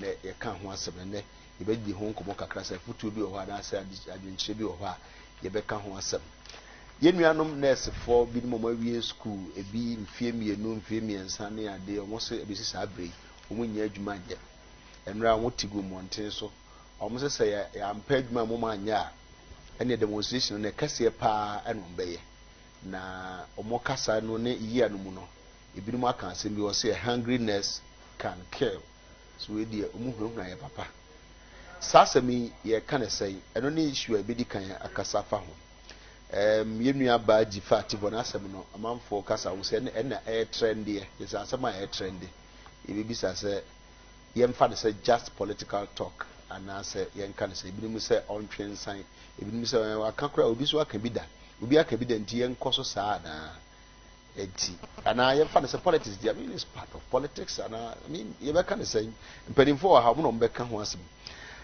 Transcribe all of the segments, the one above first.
ne ye kan ho asem ne ye be di ho nkomo kakra se futu bi o ho na se adwenkyere bi o ho a ye be ka ho asem ye nuanom nurse for bi mo mawie school ebi mfie mienu mfie miensa ne ade o mo se ebi sisa abre o mo nya adwuma nje enra wo tigu monten so o mo se ya ampa adwuma mo ma nya ene demonstration ne kase pa eno beye na o mo kasa no ne yi anu mu no ebi no aka asem bi o se hungriness can kill so we dey o mo huruna ye papa sasemi ye kan say eno ne issue e bi di kan akasa fa ho yenua ba ji fati bona asem no amanfo kasa wo se na trend ye yesa asem a trend e bi bisa se yemfa de se just political talk ana se yenka se ebi mu se ontwen san ebi mu se akakura obi so aka bi da obi aka bi da nti yenkoso saa na enti ana yemfa de se politics I mean is part of politics ana I mean ye be kan se mpanimfo ha mo no mbeka ho asem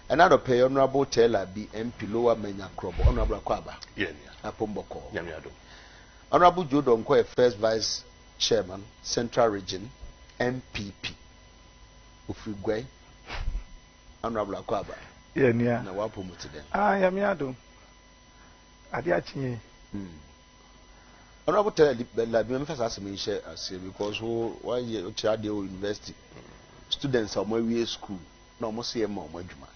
another pay honorable teller be MP lower menya krobo honorable kwaba apomboko nyamiado honorable Jodo Nko first vice chairman central region MPP ofigwe honorable kwaba na wapo mutide nyamiado ade achinye honorable teller la bi mfasa asem share ase because why you child university students are my school na almost see mo adwuma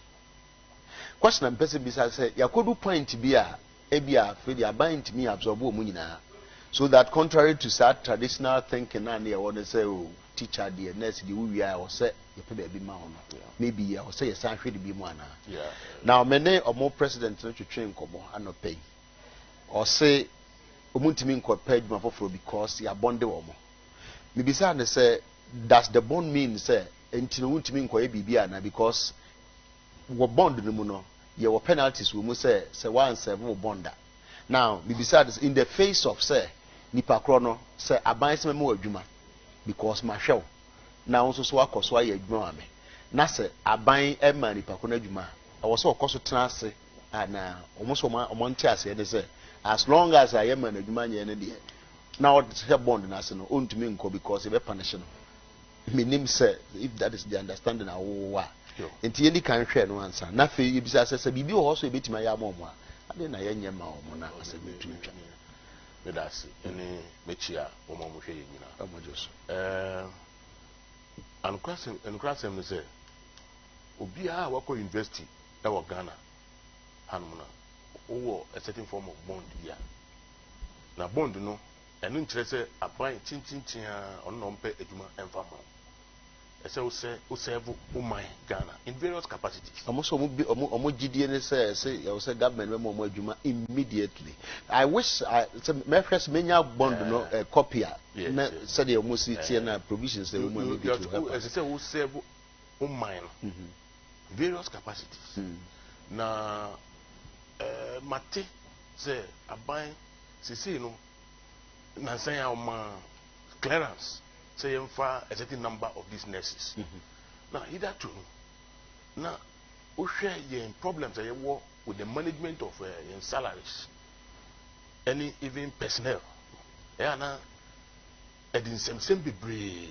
question and person bisa say yakodu point bi a ebia fe dia bind me absorb o munyina so that contrary to that traditional thinking na e won say oh teacher the nurse the we are or say ye pe be ma ono maybe ya or say ye san hwe de bi mu ana now mene omo president no twetwe nkomo anopay or say omuntimi nkopay dwuma foforo because ya bonde wo mo me bisa ne say does the bond mean say entino wuntimi nkoye bibia na because wo bond no mu no ye wo penalties we mu say one seven bonda now we decide in the face of say nipa kro no say aban se me adwuma because ma hwew na won so akoso aye adwuma ame na say aban e ma nipa kro na adwuma awo so okoso tena ase na omo nti ase ne say as long as I am an adwuma nye ne de now the bond na ase no ontumi nko because e be punish no minim say if that is the understanding awo enti yeni kan hwe no ansa na fe yebisa sese bibi ho so ebetima ya momo a ade na yenye ma omo na asemetutwa me dasi ene mechia omo mo hwe yina amojoso ankrasem ne se obi a wako university e wo Ghana hanumna owo a certain form of bond bia na bond no enu nkyere se aban chinchin ono no mpe adwuma emfa ma ese o serve umai Ghana in various capacities. Omo GDA ne say government we mo adwuma immediately. I wish my first menya bond no copy na said the omo city na provisions they mo maybe to help. As say o serve umai various capacities. Na mate say aban sisi no na say o clearance say a certain number of these nurses. Now, either true. Now, we share your problems that you work with the management of your salaries, any even personnel. Now, in some be brave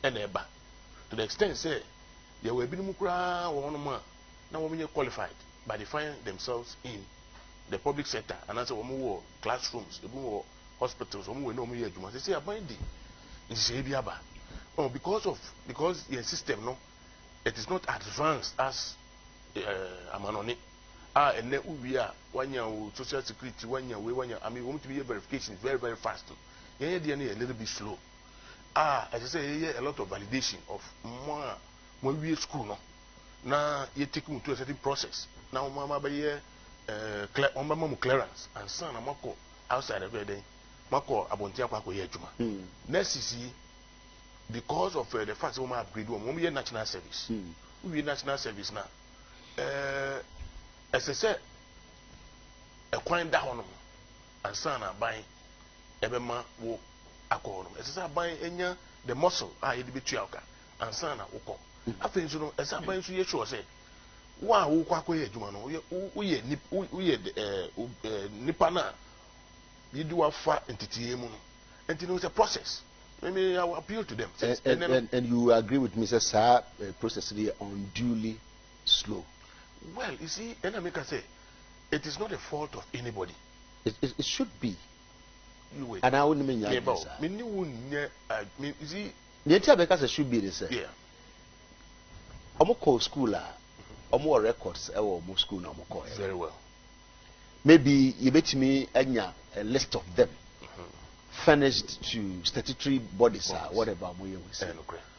and eba to the extent say you will be mukra or one now when you're qualified by defining themselves in the public sector and answer one classrooms, hospitals, they say about oh, because your system no, it is not advanced as amanoni. And then we are 1 year social security 1 year I mean, we want to be a verification very very fast. Yeah, a little bit slow. As I say, a lot of validation of more when we school no. Now you take them to a certain process. Now mama by clearance and son amako outside of day. Mako abontia kwa ko yejuma. Next is because of the fact that we upgrade we national service. We national service now. As I said, a coin down and son are buying ebema wo akọ. As I said, buying enya the muscle you be tuaka and son are oko. I think you know as I buy you sure say wa wo kwa ko yejuma no we nipa na you do a far entity mu no. And it's a process. maybe I will appeal to them. And you agree with me, sir, process is unduly slow. Well, you see, and I make I say, it is not the fault of anybody. It should be. You wait. And I wouldn't mean you see, the entire because it should be the same. Yeah. I'm call school more records more school now more. Very well. Maybe you bet me a list of them furnished to statutory bodies or whatever we say.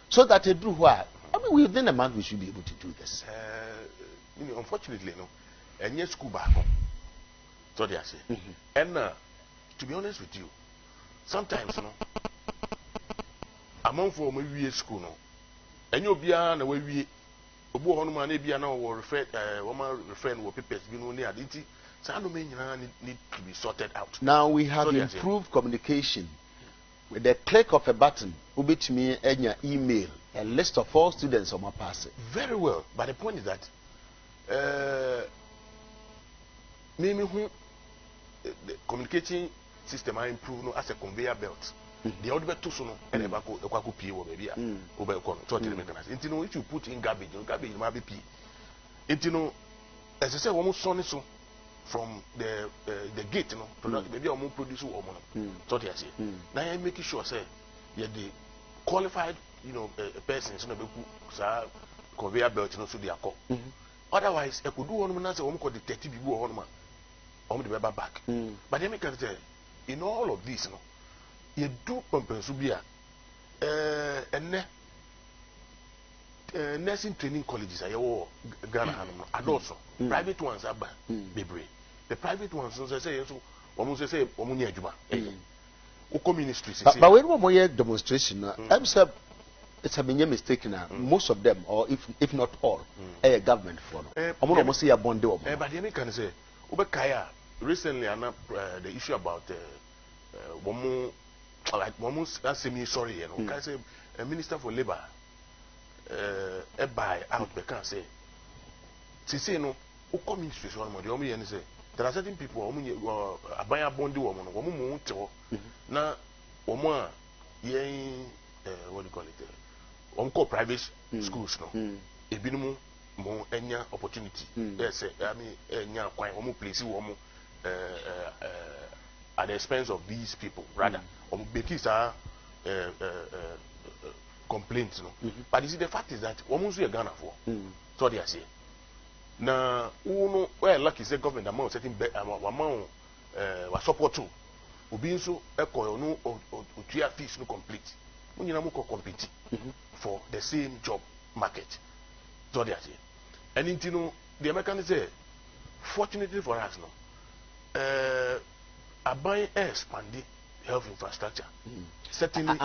So that they do what I mean within a month we should be able to do this. Unfortunately, no, and yes, school back. So they say. And to be honest with you, sometimes no, among for my school no, and you'll be on the way we. Obu hono ma na bia na wo refer wo papers bi no ne aditi sa no men need to be sorted out. Now we have improved communication with the click of a button. Ubitimi enya email a list of all students on my pass. Very well, but the point is that maybe who the communication system I improve no as a conveyor belt. The other two so no and eba ko ekwa pie wo baby a oba ko no so tell me kana enti no if you put in garbage ma be pie enti no as I say wo mo so ni so from the gate no product baby o mo produce wo mo no so tell say na I make sure say you the qualified persons no be ku sa conveyor belt no so dey akọ otherwise e could do one na say wo mo ko the 30 bibu wo no ma o mo dey back but they make say in all of this no you do Pampensubia and nursing training colleges are your Ghana and also private ones are Bebre. The private ones say so almost say Omunia Juma. Ministries. But when we have demonstration, I'm sure it's a mistake now. Most of them, or if not all, a government for almost see a bond. But the can say Ubekaya recently the issue about like almost me sorry, you know. Can say a minister for labor a buy out they can say say no who ministries one more the say there are certain people who buy a bond woman woman na woman what do you call it call private schools no a bit more any opportunity yes I mean any quite place woman at the expense of these people rather Betis are complaints no but you see the fact is that almost we are Ghana for so they are saying now uno well lucky say government amount certain amount was support to obi nso ekọ no otua fees no complete we need to compete for the same job market so they are saying and you know the Americans say fortunately for us no Abai expanding health infrastructure. Certainly, and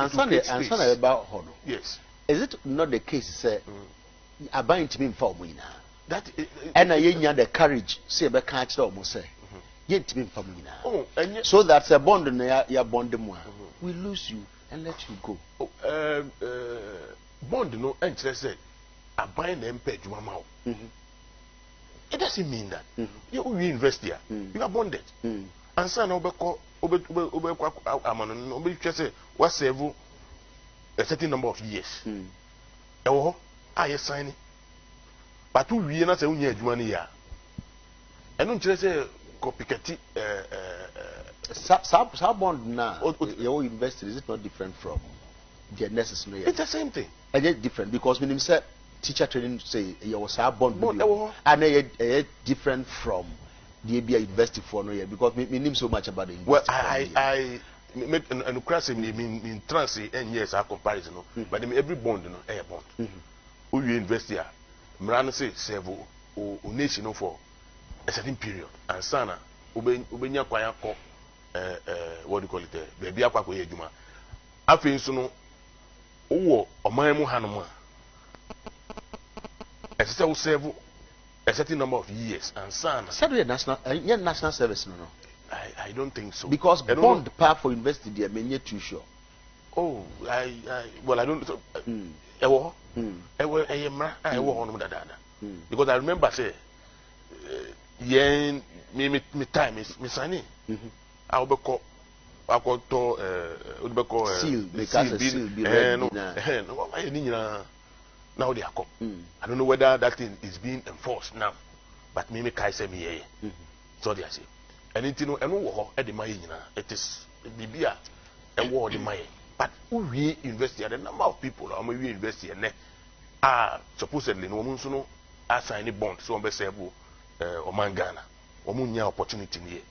about Hono. Yes. Is it not the case? Say, Abai to me for me now. That and I ain't the courage. Say about catch almost say. Yet to me for me now. Oh, and so that's a bond in your bond more. We lose you and let you go. Bond no interest say Abai them pay you mama. It doesn't mean that you invest here. You are bonded. And so now what save a certain number of years. I sign it. But two years not a money here. And don't say copycat bond now your investor is it not different from the necessary? It's the same thing. And yet different because when him said teacher training say your bond and a different from the ABI university for no year because me name so much about the university. Well, I make an crass in trans and yes, our comparison, but every bond, a bond. Who you invest here, Mran say several or nation for a certain period, and Sana, Ubenya Kwayako, what do you call it, baby Aqua Juma. I feel so no, or my Muhanuma. I still several. A certain number of years and son. Saturday national service no. I don't think so. Because bond power for investing there may not too sure. Oh, I don't. Because I remember say, me time is me signing. I will be called akoto odibeko seal because a seal be ready no why ni nyina now they are I don't know whether that thing is being enforced now, but me kai say me here. So they say anything no eno wo ho e de mai nyina it is bibia e wo de mai, but we university the number of people am we university ne supposedly no mun so no assign bond so on be say bo o mangana o mun nya opportunity ne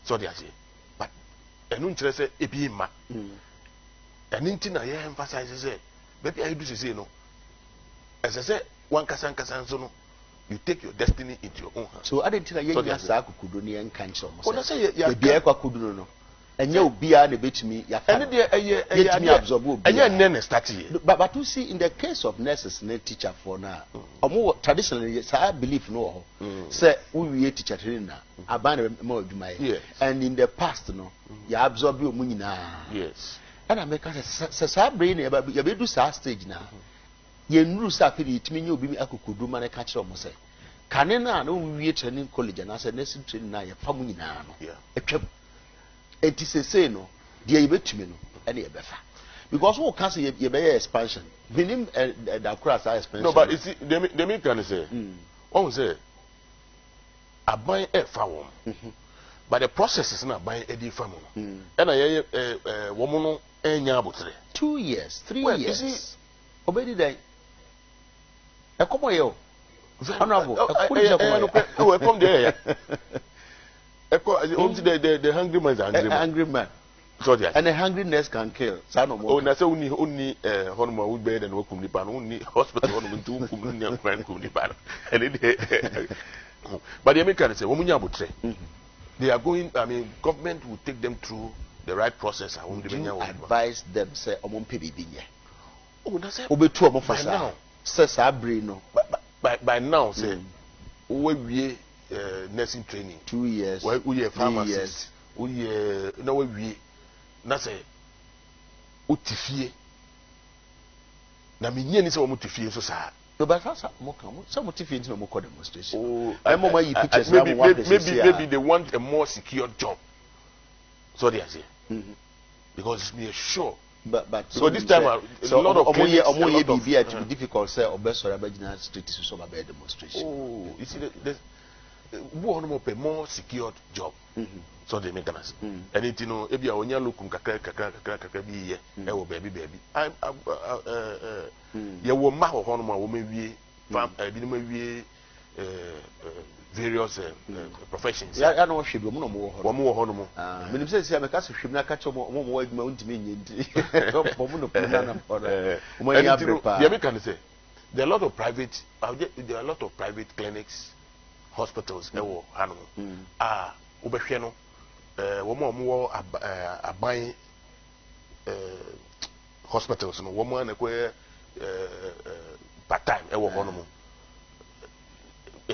so they say but enu nkire say e bi ma anything na ye emphasize say baby I do say no as I say one kasa so no you take your destiny into your own hands. So Adekye ye nya sa akukudo ne en kan chom say ye bia kwakudo no enye obia na betimi ya fa ene de eye absorb obia enye nne start here but you see in the case of nurses and teacher for now omo traditionally say belief no ho say we teacher training na aban na ma adwuma ye and in the past no ya absorb omu nyina yes and I make say brain ya be do sa stage na ye nuru sa fe itimi nya obi mi akukudu ma na ka kire omo say kane na na we training college na say nursing training na ya fa mu nyina no etwam enti say no dia yebetumi no ene yebefa because who can say ye be expansion meaning the cross expansion no but you see they mean can say on say aban e fa won but the process is na aban e di fa mo and ye womo no enya abotre 2 years 3 years you see obedi dai e komo ye o honorable e come there the hungry man is angry man. So there. And a hungriness can kill. Oh, na say only honma would bear than work nipa only hospital on to kum friend kum nipa. But the Americans say womunya abotre. They are going, I mean government will take them through the right process. I won't advise them say omon pe bibi nye. Oh, na say obetu omo fa now. Say sa brain no. By now say we nursing training 2 years we year pharmacist we year na we na say otifie na menye ni say o tifie so sa no but sa mo kan mo say mo tifie nti mo call demonstration oh mo ma yi pictures na mo maybe they want a more secure job so they are say because we are sure but so this time so a lot of omoye bibia to be difficult say obesoro abagina street so ba demonstration oh you see who more secured job so they make us anything no ebi a onya lokum kakra bi ye e wo baby ye wo ma ho no ma wo mawie ebi no mawie various professions ya no hwe bi mo no wo ho no mo menim say ameka se hwem na ka che mo wo adwuma untime nye nti mo no puna na mo ya prepa the American say there are a lot of private clinics hospitals ewo hanu obehwe no wo aban hospitals no wo na kwe part time ewo hono mo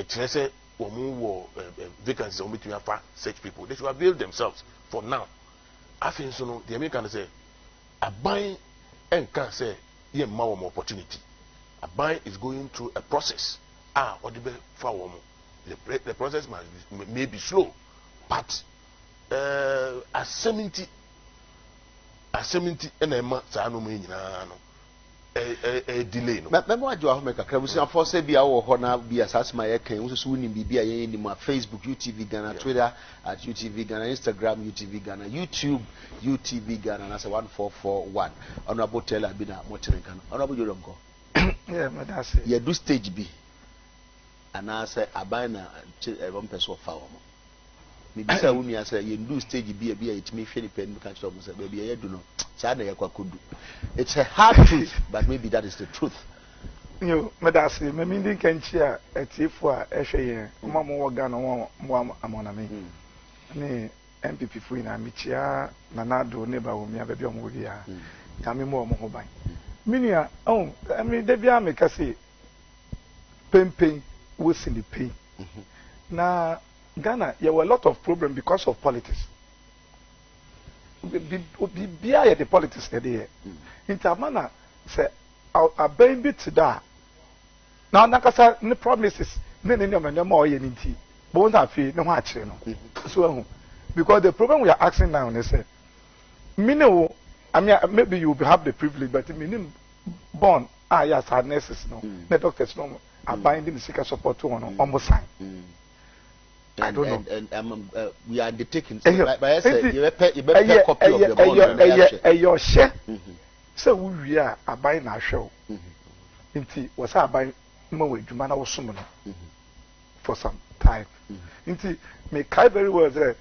say wo vacancies o between afa such people they should avail themselves for now I think so no the American say aban enka say ye ma wo opportunity aban is going through a process odibe fa wo mo the process may be slow, but at 70 and a month, a delay. But what you have make a crabus and for say be our honor be as my can also winning be in my Facebook, UTV Ghana, Twitter at UTV Ghana, Instagram, UTV Ghana, YouTube, UTV Ghana, and as a 1441. Honorable Teller Bina Motenkan. Honorable Yorongo. Yeah, that's it. Yeah, do stage B. And I say abana one person of power. Maybe say when you say you do stage B it may feel pen catch up say baby I do know. China yakwa could do. It's a hard truth, but maybe that is the truth. You medasi me mean can share a tifo a ehwe mama wo Ghana wo amona me. Ni MPP fu na michia na nado neba wo mi ababi omo bia. Kame mo ho ban. Minia oh me da bia me kase pempen was in the pain. Now, Ghana, there were a lot of problems because of politics. Be the politics there. In Tamana, say, a baby to that. Now, Nakasa, the promises, no more unity. Bones are free, no much, so because the problem we are asking now is Mino, I mean, maybe you have the privilege, but meaning born, yes, our nurses, no, the doctors, no, are binding the seeker support to one almost sign. I don't know. And we are undertaking. But I said, you better copy of the bond. Your share. So we are buying our show. Inti was I buying more Jumana was summon for some time. Inti may kai very well there.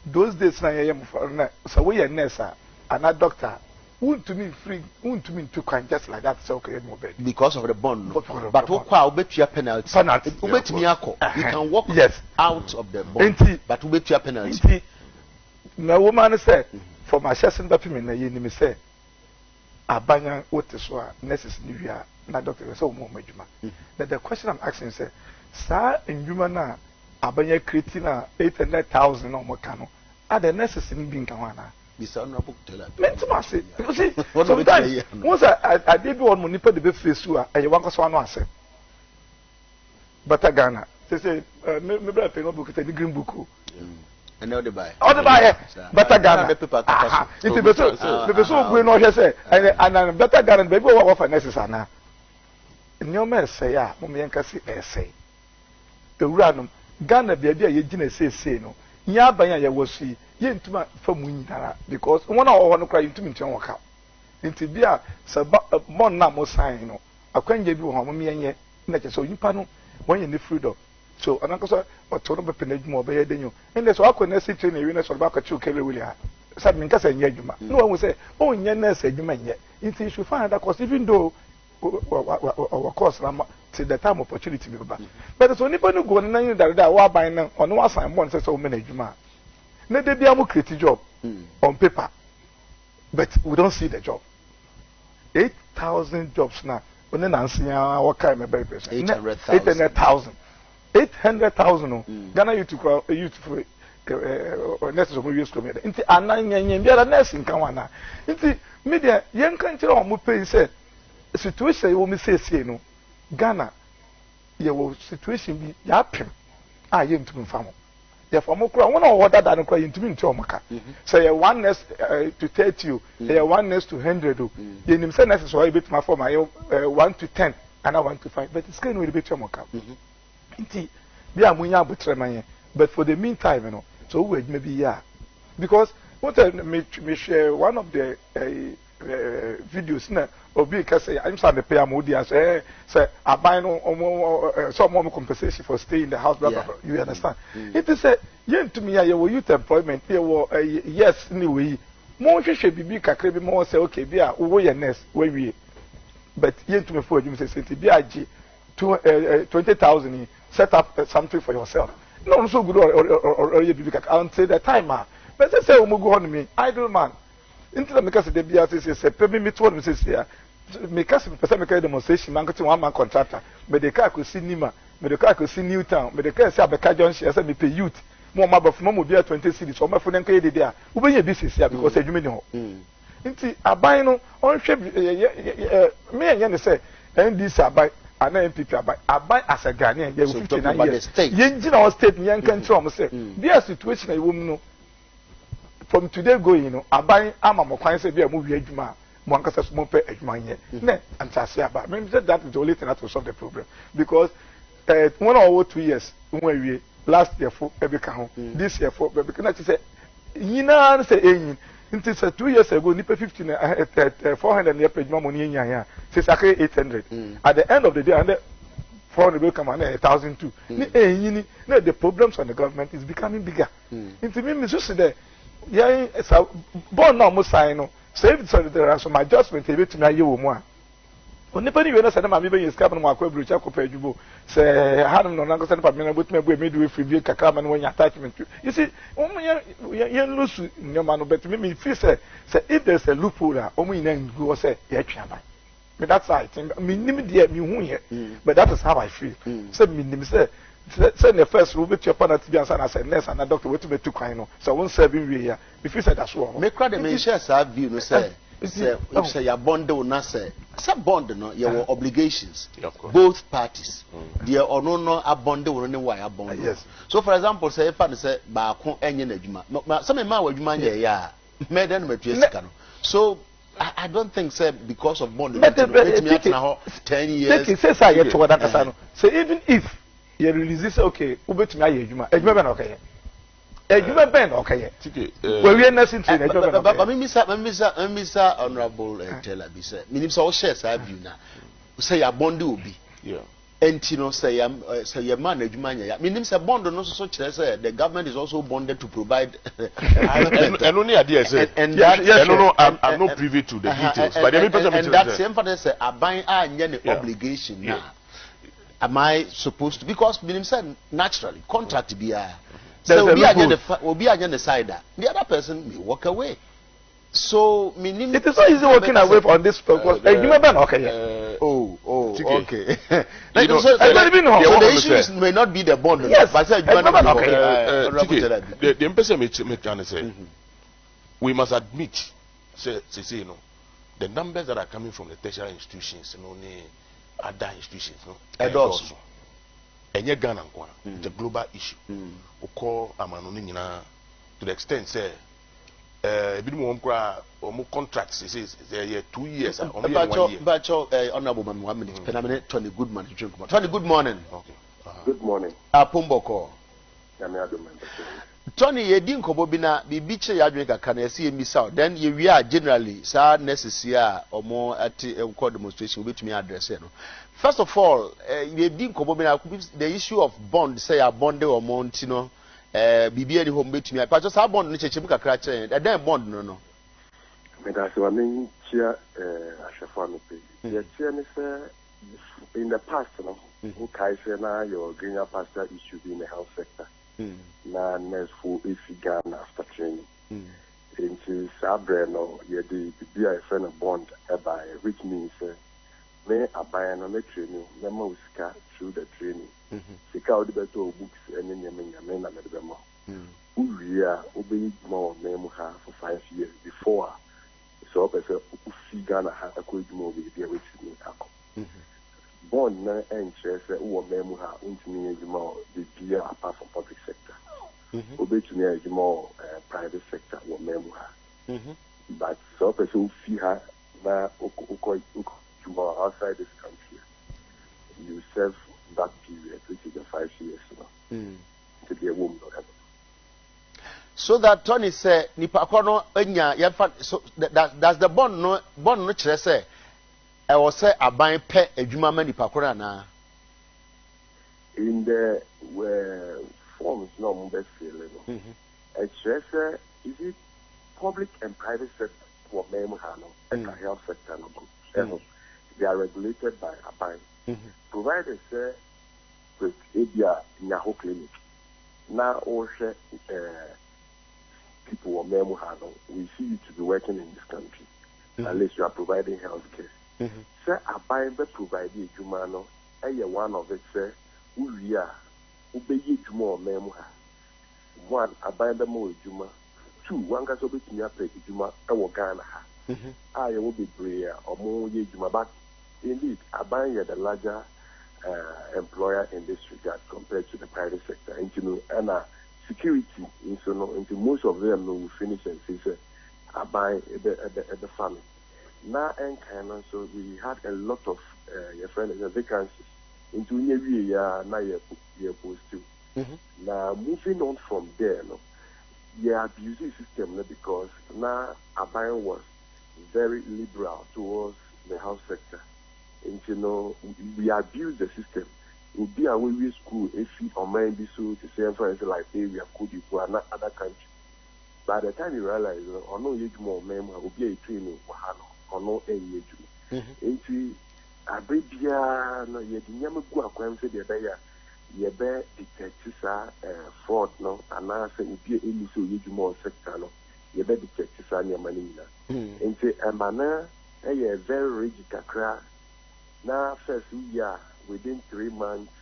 Those days I am for so we are Nessa and a doctor. Won't to me free, won't to me to kind just like that. So okay, because of the bond. But what bet your penalty? Penalty. You can walk out of the bond. But bet your penalty. No woman said for my chasing that me say. Abanya what is what necessary here. Na doctor so more majuma. That the question I'm asking is, sir, in Jumana, Abanya creating 800,000 no more cano. Are the necessary being Kawana? This honorable teller. Mentimasi. You see, sometimes once I did one money for the best face to a Yankaswan was said. But Ghana, they say, maybe I pay no book at the green book. And now they buy. Oh, the buyer, better Ghana. It's the so we know, she say, and better Ghana, baby, what offer necessary. In your man say, yeah, Mumianka say, essay. The random Ghana, the idea you didn't say, no. Yabaya was see, yen to my from Windara, because one hour one cry into me to walk out. Into beer, Sir Bon Namo sign, no. I can't give you home, me and ye, not so you panel, when you need freedom. So, and Uncle Sir, or total penage more better than you. And that's why I couldn't sit in a unit of back at you, Kelly William. Something can say, Yajuma. No one will say, oh, Yana said you mean yet. It is to find that course, even though our course till the time opportunity be back. But it's only when you go and that while buying on one side, one says, oh, management. Let there be a more creative job on paper, but we don't see the job. 8,000 jobs now. When then I see our kind of very person. 800,000. 800,000. Ghana you to nurses of use to me. Into a 9 year nursing Kawana. Into media, young country or Mupe said, situation you will say, no, Ghana, your situation be yapim. I am to farm. Therefore, one or what that cry into me to Omaka. Say a 1 nurse to 30, a 1 nurse to 100. You himself necessary bit my form, 1 to 10, and I 1 to 5, but it's going to be to Omaka. But for the meantime, you know, so we maybe because what I may share one of the videos now or because I'm sorry to pay a moody as say I buy some more compensation for staying in the house. You understand? It is a yen to me your youth employment here yes anyway more should be big more say okay be a nest where we but yen to me for you say be a 20,000 set up something for yourself. No, so good or you until the time, but they say, go on me, idle man. Into the because the BRC says, pay me 2 Mrs. here. Make us a demonstration, man, to 1 man contractor. But the car could see Nima, but the car could see Newtown, but the car said, John, she has me pay youth. More mother of Momo be 20 cities, or my friend and Kady there. Who be your business here because you know. Into a bino on ship, me and Yanni say, and this I buy. And MPP I buy as a Ghanaian. You 59 years. You know, state young country. Say, there situation a woman know. From today going, you know, I buy. I'm a more say be a movie ejuma. Monkasa small pay ejuma here. Ne, and say about. Maybe that is the only thing that will solve the problem because 1 or 2 years when we last year for every count, this year for every count. Say, you know, say, it 2 years ago, Nipa 400 year page money in here. Says 800. At the end of the day, and 400 will come and 1,002. The problems on the government is becoming bigger. Into me, just there. Yeah, it's a born normal sign. Save there are some adjustments to my you more. Onipani when I said, "I'm even escaping my query, Chaco say, I don't know, Uncle Santa Pamela, but maybe midwifery, Kakam, when you attachment to. You see, you lose your man, but me, if you say, if there's a loophole, only then go say, yeah, but that's right. I mean, me, but that is how I feel. So, me, say, send the first rule with your partner to be answered as a nurse and a doctor, what to be too kind. So, I won't serve you here. If you say that's wrong, make crowd and share our view, no, say. Say your bond will not say some bond no your obligations both parties there or no a bond will no why a bond yes so for example say if I say ba ko enye na adwuma some man wa adwuma ya Meden Metriescano. So I don't think say because of bond but 10 years. Take says I get to that Kasano. So even if you release this okay, ubet me ayejuma. Ejuma ben okay. Ejuma ben okay. Well we are not in train. But Mr. Honorable Teller be said. Meaning so shares I view now. Say your bond will be. Yeah. And you know say your man ejuma. Meaning say bond no so say the government is also bonded to provide. And only idea say. And I'm not privy to the details. But and that's the emphasis say abang any obligation now. Am I supposed to? Because meaning said naturally contract be so will be on the side that the other person may walk away. So meaning it is not easy walking away from this because ejuma ben okay. Okay. So the issue may not be the bond. Yes, but say the emphasis me trying say we must admit say you know the numbers that are coming from the tertiary institutions, you know, other institutions, no, also. And yet Ghana, the global issue. We call Amanoni to the extent say, a bit more contracts. It is 2 years. But honorable man, 1 minute. Penamene Tony Goodman. Tony, good morning. Okay. Good morning. Pumboko. Tony, ye din ko bobina bibiche ya adwen kaka na ese emisa then ye wi a generally sa necessary omo at a demonstration we betumi address no. First of all, ye din ko bobina the issue of bond say ya bond omo ntino bibi eni home betumi pa just bond no chechim kakra che then bond no me da so amen chia ahwefo no pe ye chia ne say in the past no who kai say na your green pastor issue in the health sector. Na nurse for Ghana after training. Into Sabre no, ye be a friend of bond by which means me abaya no training, never uska through the training. Sika odi beto books and then yame na medbemo. Uria obey more memoha for 5 years before. So person ufi Ghana ha akojuma be there with me ako. Bond na interest who memoha untimi ejuma be apart from public sector. Obetumi ejuma private sector wo memoha. But so person who ha na ujuma outside this country. You serve that period, which is the 5 years now. To be a woman or ever. So that Tony said, Nipa kono enya yafa so that's the bond no chere say I was say aban pe adwuma ma nipa kono na in the forms no mo be feel no I chere say is it public and private sector for memo ha no and health sector no they are regulated by aban provided say with ebia nyaho clinic na o hwe people or memo handle, we see you to be working in this country unless you are providing health care. Sir, abide by providing jumano, one of it, sir, we are obey juma or memo. One, abide the more juma. Two, one gets over to me up juma, our Ghana. I will be prayer or more juma, but indeed, abide the larger employer in this regard compared to the private sector. And you know, and security into most of them will finish and say I buy at the family. Now and kind of so we had a lot of your friends vacancies into year now you're supposed to. Now moving on from there, no, yeah, abusing system because now Abayan was very liberal towards the health sector. And you know, we abuse the system. Will be a way school if you or mind be so to say for instance like hey, we are could you for another country. By the time you realize or no age more member will be a training or no age. Into a baby no yet never go acquaint with the day ye bear detectives fraud no and now say will be any so age more sector no ye bear detectives are near manina. Into a manner a very rigid crack now first we are within 3 months,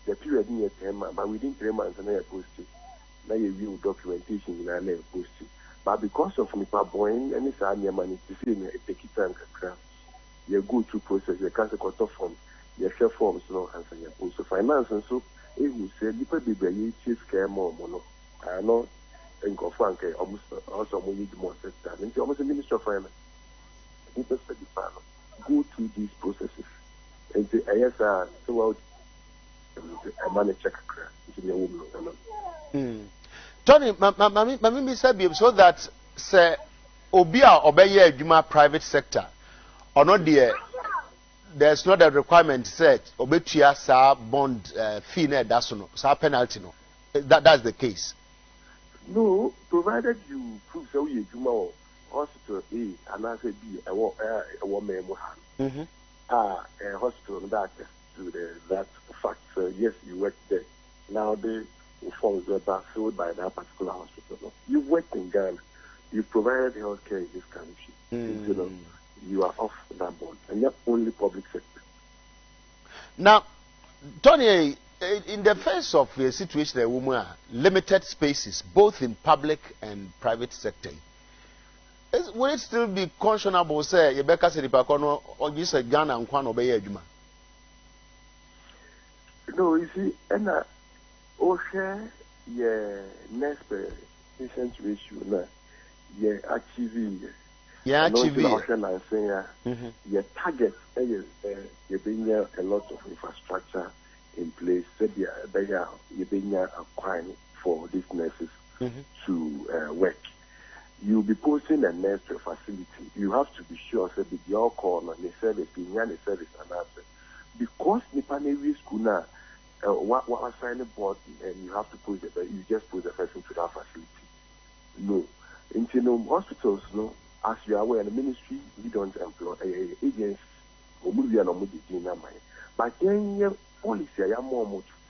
the period near 10 months, but within 3 months, and I posted. Now you view documentation in I posted. But because of Nipa Boying, and it's our money to see me, take it and craft. You go through process, you can't cut off from your share forms, no answer your post of finance, and so it will say, Nipa be chief care more mono. I know in Kofanke, almost also need more sector. And the almost Minister of Finance, go through these processes. And the ISR, throughout a money check. Tony, Mami said so that say Obia obey Juma private sector or not there's not a requirement set obetia sa bond fee na that's no sa penalty no that's the case. No, provided you prove so you Juma hospital A and I say B a woman a hospital that to that fact yes you work there. Now they forms were filled by that particular hospital. You worked in Ghana, you provided health care in this country. You know, you are off that board, and you're only public sector. Now, Tony, in the face of a situation where women are limited spaces, both in public and private sector, will it still be conscionable, say, Rebecca said, or you said Ghana and Kwan obey Juma? No, you see, and okay, yeah, next patient ratio, na, yeah, achieving. Yeah, achieving. Your target is you bring a lot of infrastructure in place. So you bring acquiring for these nurses to work. You'll be posting a nurse to a facility. You have to be sure that your call on the service, the service, and answer. Because the Panavia school now, what assign a board and you have to put you just put the person to that facility. No. In hospitals, no. As you are aware, in the ministry, we don't employ agents but then policy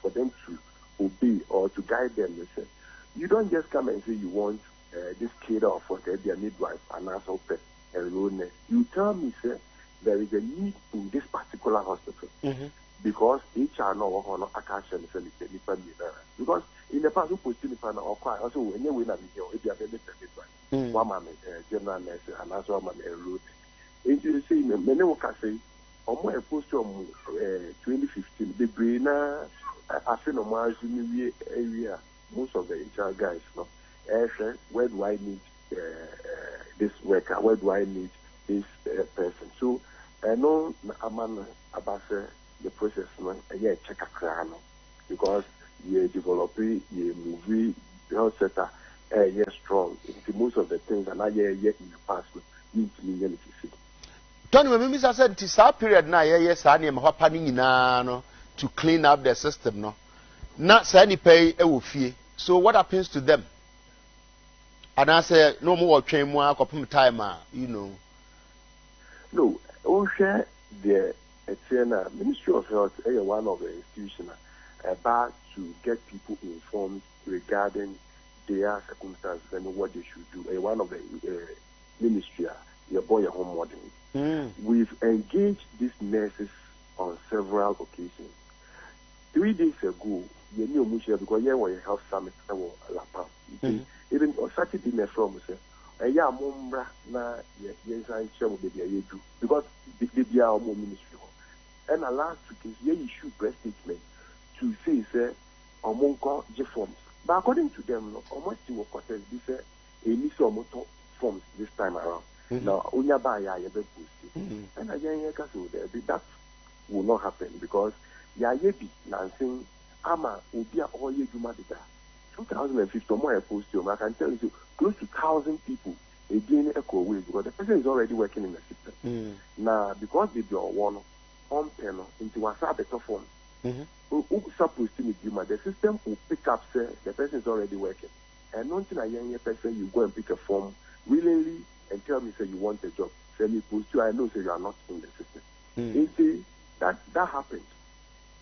for them to obey or to guide them. Listen, you don't just come and say you want this kid or for their midwife and also pet and you tell me, sir, there is a need in this particular hospital because HR no action because in the past we put in the or quite also when you win a video if you have any one man general nurse and also one man road. And you see many will say more post 2015 the brain I feel no area most of the HR guys no where do I need this worker, where do I need this person? So I know I'm about the process no check a crown because you develop you movie health sector strong into most of the things and I in the past need to be Tony, when Mr. said this period now, yes, I am happening no to clean up the system, no. Not say any pay a fee. So what happens to them? And I say no more train more time, you know. No, share the Ministry of Health is one of the institutions about to get people informed regarding their circumstances and what they should do. One of the ministry, your boy, your home modeling. We've engaged these nurses on several occasions. 3 days ago, you knew Musha because you were a health summit at Lapa. Even Saturday, my friend said, "Yeah, Mumbra, na yes, I share with the do because they are more ministry." And the last week is they issue press statement to say, "Sir, Omonko J forms." But according to them, no, almost two quarters, they say, "A miso moto forms this time around." Now, Unya Baya, you and I that will not happen because Yayebi Lansing Ama Ubia Oye Jumadita 2015 more post I can tell you close to 1,000 people again echo away because the person is already working in the system. Now because they do one on panel into a better form. Supposed to meet Juma, the system will pick up say the person is already working. And not in a young person you go and pick a form willingly and tell me say you want a job. Say me post you, I know say you are not in the system. They say that happened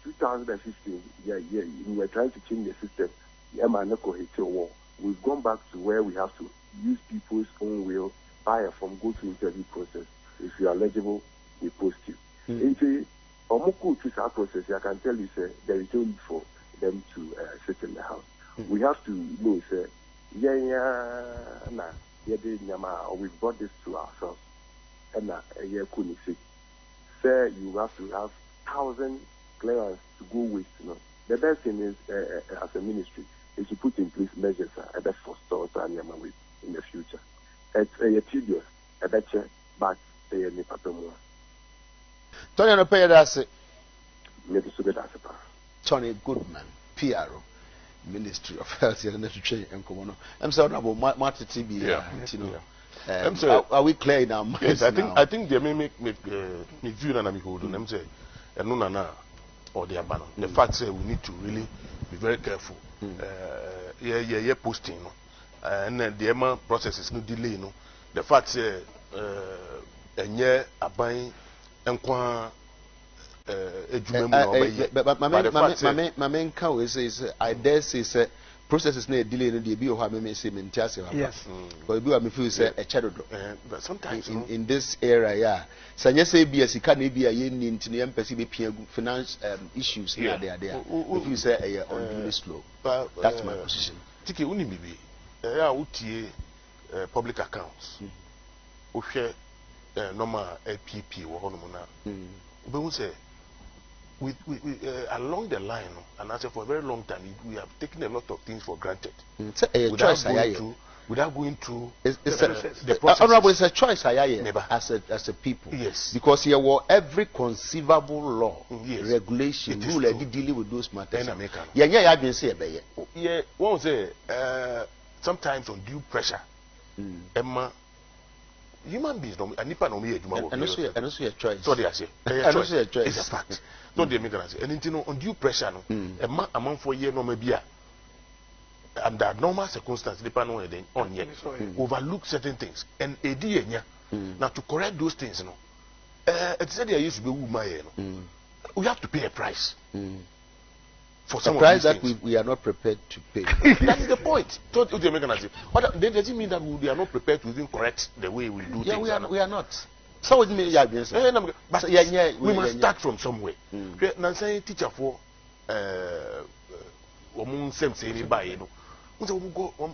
2015. We were trying to change the system. We've gone back to where we have to use people's own will, buy a form, go through interview process. If you are eligible, we post you. Into Omoku to that process, I can tell you, sir, there is no need for them to sit in the house. We have to know, sir, we've brought this to ourselves. And sir, you have to have 1,000 clearance to go with. You know. The best thing is, as a ministry, is to put in place measures that forestall Sanyama in the future. It's a tedious, a better, but a nipapamua. Tony, no pay that's it. Maybe so that's a Tony Goodman, PRO, Ministry of Health and Nutrition and Comono. I'm sorry about Martin TB. I'm sorry. Are we clear now? Yes, I think they may make view and I'm holding them say, and no, no, or the abandon. The fact say we need to really be very careful. Posting, and then the EMA process is no delay. No, the fact say, and a buying and qua. But my main cow is I dare say process is not delay in the bio have me say maintain. Yes. But you have me feel say a shadow. But sometimes in this area, yeah. So you say BS can be a yen into the MPC finance issues here there. If you say a on slow. That's my position. Tiki uni bibi. Utie public accounts. Ushare normal APP or honumuna. But we say we along the line, and I say for a very long time, we have taken a lot of things for granted. Without going through the process. Honorable, it's a choice as a people. Yes. Because here were every conceivable law, regulation, rule dealing with those matters. Yeah, I've been saying yeah, one say sometimes undue pressure. Emma, human beings don't and also a choice. So they are saying a choice. It's a fact. Don't they make an answer? And you undue pressure no among 4 years no maybe under normal circumstances depending on yet overlook certain things and now to correct those things it said there used to be woman we have to pay a price for some price of these that we are not prepared to pay. That is the point. So what they say, but does it mean that we are not prepared to even correct the way we do things? We are not. So it means but we must start from somewhere. Nancy teacher for when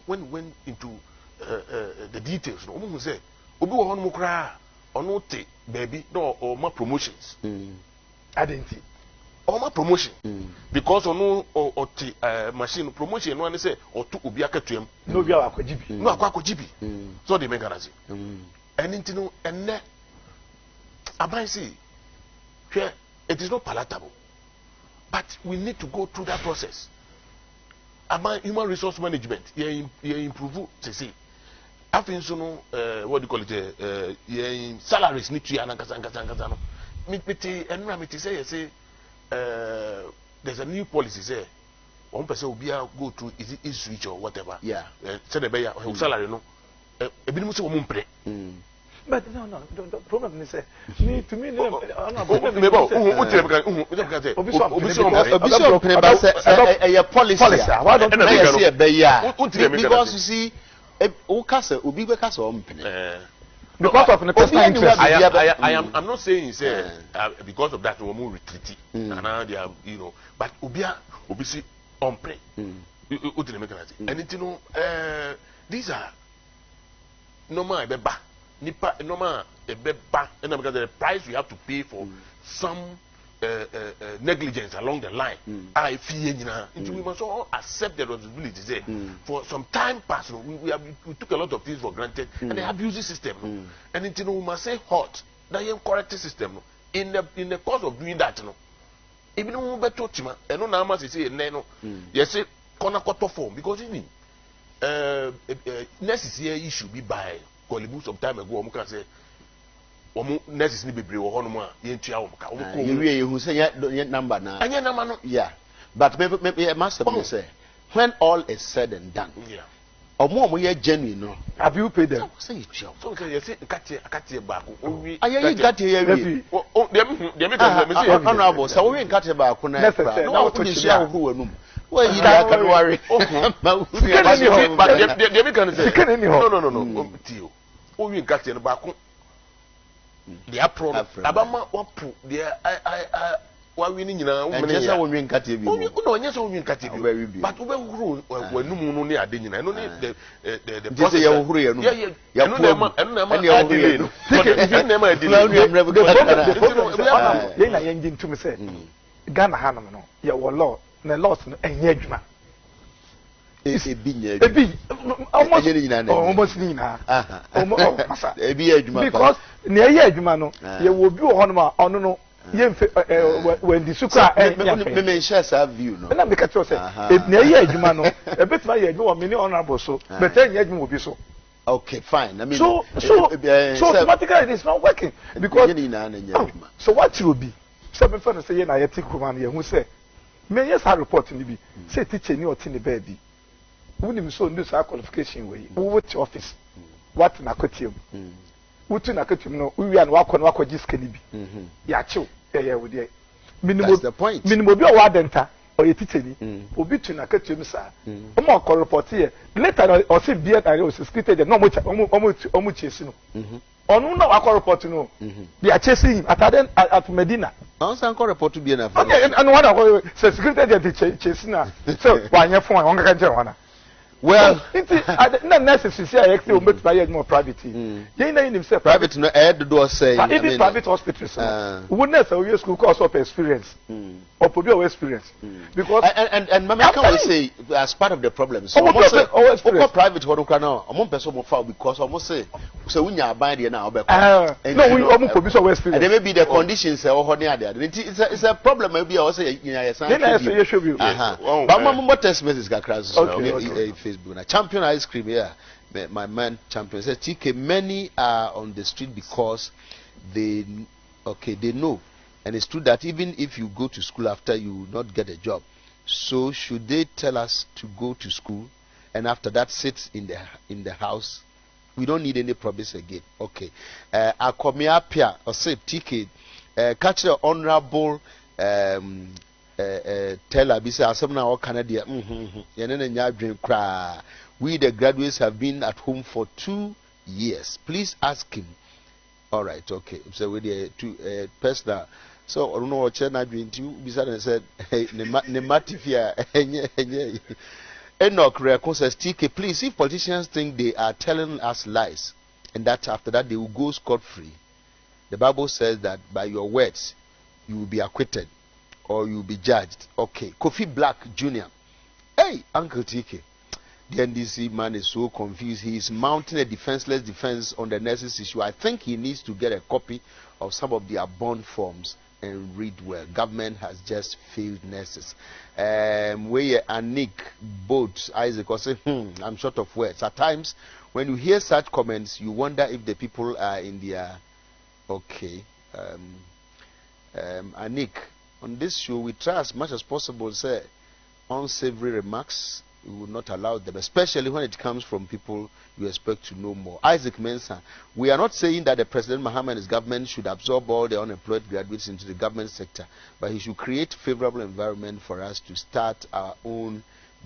we went into the details, we say obi wo hono kra ono te baby no or more promotions. Identity. Or my promotion because or te machine promotion no say or to obi akatua no bi akwajibi no akwajibi so they make an answer and intino enne abai say it is not palatable but we need to go through that process about human resource management you improve say after so no what do you call it salaries need to anakasa no miti enra miti say there's a new policy say one person will be go to is it switch or whatever say the bear salary no ebinim say wo mpre but no the problem is me to me no policy why don't you say a bear because you see ukase obi be kase o mpene because of the personal interest. I'm not saying because of that we will retreat and now they are but obi see on play and these are normal beba nipa normal beba and because the price we have to pay for some negligence along the line I fear we must all accept the responsibility say for some time past we took a lot of things for granted and they abuse the system and we must say hot that you correct the system in the course of doing that even when we better tima and no must say no yes say corner quarter form because it necessary issue be by Kolibu some time ago we can say nurses ni bebre wo hono a yentua wo ka you say number na anya number no but me master me say when all is said and done omo ye genuine no have you paid them say you tell so say you say nkate ba ko owi ayi nkate ye wi dem kan me say honorable so we nkate ba ko na no what you say wo wanum well you da kan worry but dem kan say no tio owi nkate no ba ko the apron abama wapu the wa wini nyina wo mene ya wonwe nkate bi no onye so wonwe nkate bi but we huru wanum no ne ade nyina no ne the process ya huru ya no ya no na ma adile no so na ma adile ye na ye ngin tum se Ghana hanam no ya wo law na laws no enye adwuma almost nina. Because near Yajuma no, you will be on my no. When the suka me share some view no. Na make sure say if near Yajuma no, a bit my Yajuma many honorable so, but then Yajuma will be so. Okay, fine. I mean, so automatically it is not working because so what will be? Some friends say na yetik woman here who say me yes I report ni bi say teacher ni oti ni baby. Wouldn't so do our qualification way. Who with office? What na kwetium? Wutu na kwetium no we and wako jiske ni bi. Ya chill. Yeah with there. Minimum. That's the point. Minimum bi o wa denta or a teacher ni. Obi tu na kwetium sa. Omo ko report here. Later or say beard and o secretary no omo chase no. Onu na wako report no. They are chasing him at Medina. I san ko report to be na. Okay, and one secretary dey chasing na. So one year phone one can tell one. Well, na nurses is here actually o make buy more private. They na himself private no the door say. Even private hospitals. We nurse we school course of experience. Or probably our experience. Because and mama can we say as part of the problem. So almost private one can now. Among person mo foul because almost say we nya buy there now be. No, we almost probably our experience. And there may be the conditions or honey there. It's a problem maybe I say you know you should be. But mama test message ga crash Facebook na champion ice cream here. My man champion says TK many are on the street because they know. And it's true that even if you go to school after you will not get a job. So should they tell us to go to school and after that sit in the house? We don't need any promise again. Okay. Akomia Pia or say TK catch the honorable teller be say asemna or Canada. We the graduates have been at home for 2 years. Please ask him. All right, okay. So we the personal. So I don't know what China doing to beside and said, hey, Nematifia Enoch Reacon says, TK, please, if politicians think they are telling us lies and that after that they will go scot-free, the Bible says that by your words you will be acquitted or you will be judged. Okay. Kofi Black Jr. Hey, Uncle TK. The NDC man is so confused. He is mounting a defenseless defense on the nurses issue. I think he needs to get a copy of some of their bond forms and read well. Government has just failed nurses. Where Anik Boat Isaac was saying, I'm short of words. At times, when you hear such comments, you wonder if the people are in their okay. Anik, on this show, we try as much as possible say unsavory remarks. We will not allow them, especially when it comes from people you expect to know more. Isaac Mensah, we are not saying that the President Mahama and his government should absorb all the unemployed graduates into the government sector, but he should create favorable environment for us to start our own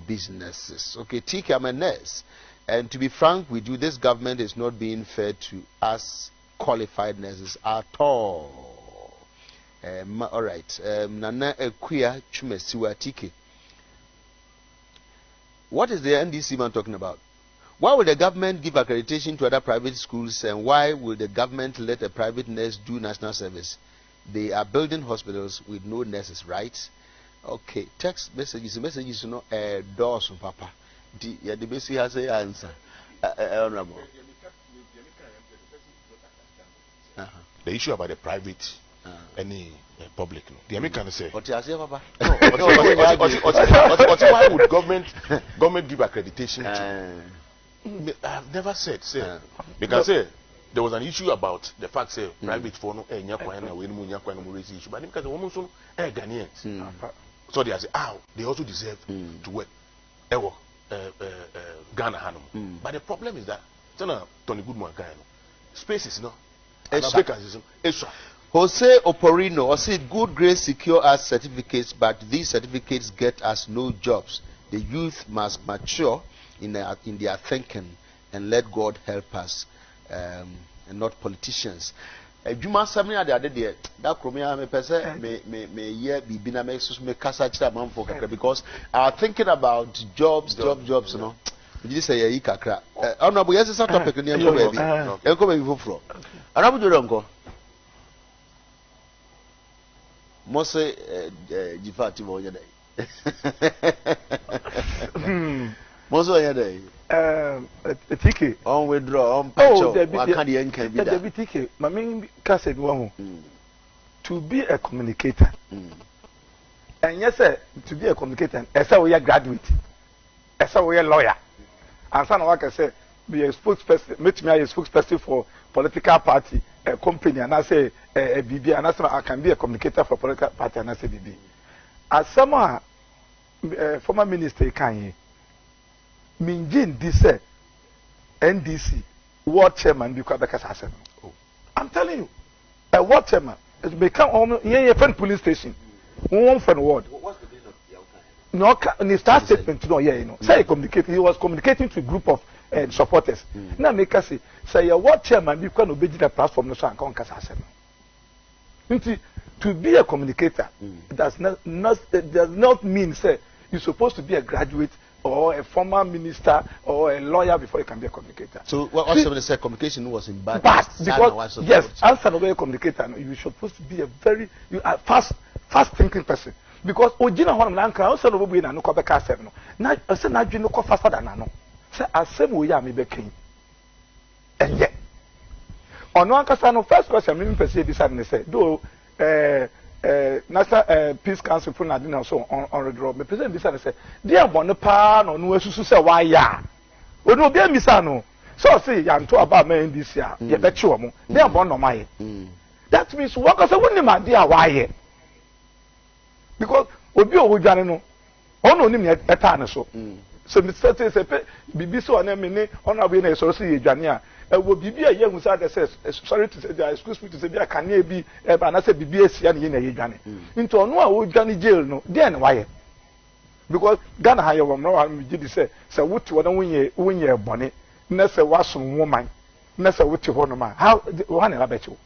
businesses. Okay, TK, I'm a nurse, and to be frank with you, this government is not being fair to us qualified nurses at all. All right, Nana Ekuya Chumesiwa TK. What is the NDC man talking about? Why will the government give accreditation to other private schools and why will the government let a private nurse do national service? They are building hospitals with no nurses, right? Okay, text messages you know, doors from Papa. The basic has an answer. Honorable. The issue about the private any public no the American say what you say papa why would government give accreditation to I've never said because there was an issue about the fact say private for no enya kwan na we no nya kwan no raise issue but because woman so Ghanaians so they say they also deserve to work Ghana hanum but the problem is that Tony Goodman guy spaces no vacancies extra. Jose Oporino, or said good grades secure us certificates, but these certificates get us no jobs. The youth must mature in their thinking and let God help us, and not politicians. Juma Sammy the other day, that Chromia me person me year be been a me kasa man for because I are thinking about jobs, you know. You say ye kakra. Honorable, yes, it's a topic in your baby. Come for. Honorable Donko. Mose Jifati Moya. also here there. A ticket. On withdraw, on Oh, picture. What can the end can be there? Ticket. My main cassette one. To be a communicator. And yes, sir, to be a communicator, as we are graduate, as we are lawyer, and some like I said, be a spokesperson, meet me as a spokesperson for political party, a company, and I say a BB, and I can be a communicator for political party, and I say BB. As some former minister can Minjin this NDC world chairman because I'm telling you, a world chairman has become a friend police station. One friend word. What's the name of the outcome? No, in his start statement, no, yeah, you know. Say he was communicating to a group of supporters. Now make us say a world chairman because no be the platform no so and come to be a communicator does not mean say you're supposed to be a graduate or a former minister or a lawyer before you can be a communicator. So what somebody said communication was in bad because yes, as a communicator, you're supposed to be a very fast thinking person. Because Ojina one man can also be in a no copy seven. Now I said not no faster than I know. Say I said we are maybe king. And yet on one case first question me person decide me say though National Peace Council for Nadine also on the draw. Me president decide say dear born pa no no susu say why ya. O no be misa no. So say ya nto about me this year. Ye be chi omo. Dear born no my. That means what cause we ma dear why. Because obi o dwane no ono nim eta ne so so me say bibi so na me ne ono abi na so ye dwane a wo bibi a ye hu say sorry to say excuse me to say bia kan e bi na say bibi asia ne ye na ye dwane into ono a wo dwane jail no dey na waye because Ghana ha ye wo no ha me gidi say wuti wo na wonye bone na say wasom woman na say wuti ho no ma how wo na la bechi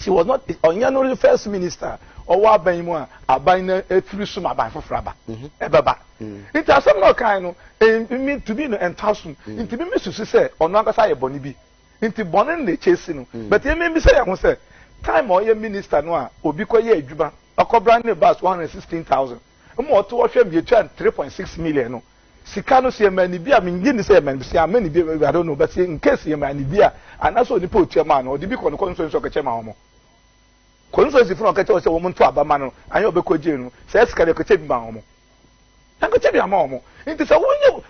she was not the first minister or what by more abine a through some about for fraba ebaba it has some no kind of mean to be no enthusiasm into be miss to say or no say boni bi into bonin the chasing but you may say I say time or your minister no obi ko ye adwuma akobra ne bus 116,000 mo to hwe bi 3.6 million no sika no se mani bi a mingi ni se mani se mani bi I don't know but in case ye mani bi a anaso ni po chairman o di bi ko no so ka chairman mo konso from okete o woman to abama no anya obekoje no se sika de koche bi ma omo an koche bi ama omo nti se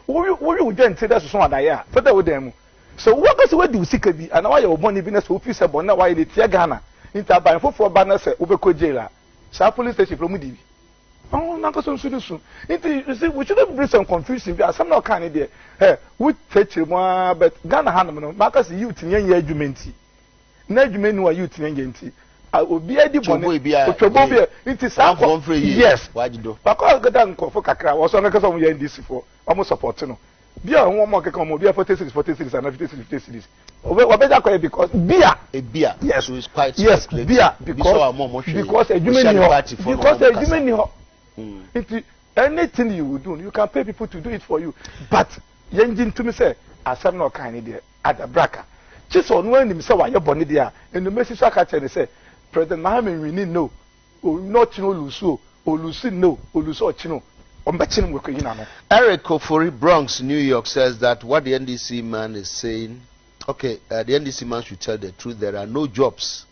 wo wi dente da so adaye a feda wo dem so wo ka se we di sika bi ana wa ye oboni bi na so ofi se bon na wa ye de tie Ghana nti aban fofo ba na se obekoje la sa police station from di bi oh na ko so nsu nti you see we shouldn't bring some confusion bi asam na kan dey we take mo but Ghana ha no maka se youth nyen ye adwumenti na adwumeni wa youth nyen nti obi adi bone otwobo bi nti sa yes because gada nkofo kakra wo so na kasa mo ya NDC for omo support no bia ho mo keka mo bia 46 and 56 we be ja because bia yes so it's quite yes bia because adwumeni ho nti anything you will do you can pay people to do it for you but yenjin to me say asam na kan dey adabraka chiso no anim say wa ye bone dey a enu mesi so aka che say President Mohammed we need no not no lusu olusi no oluso chino ombachino we kwina no. Eric Kofori, Bronx, New York says that what the NDC man is saying, okay, the NDC man should tell the truth. There are no jobs.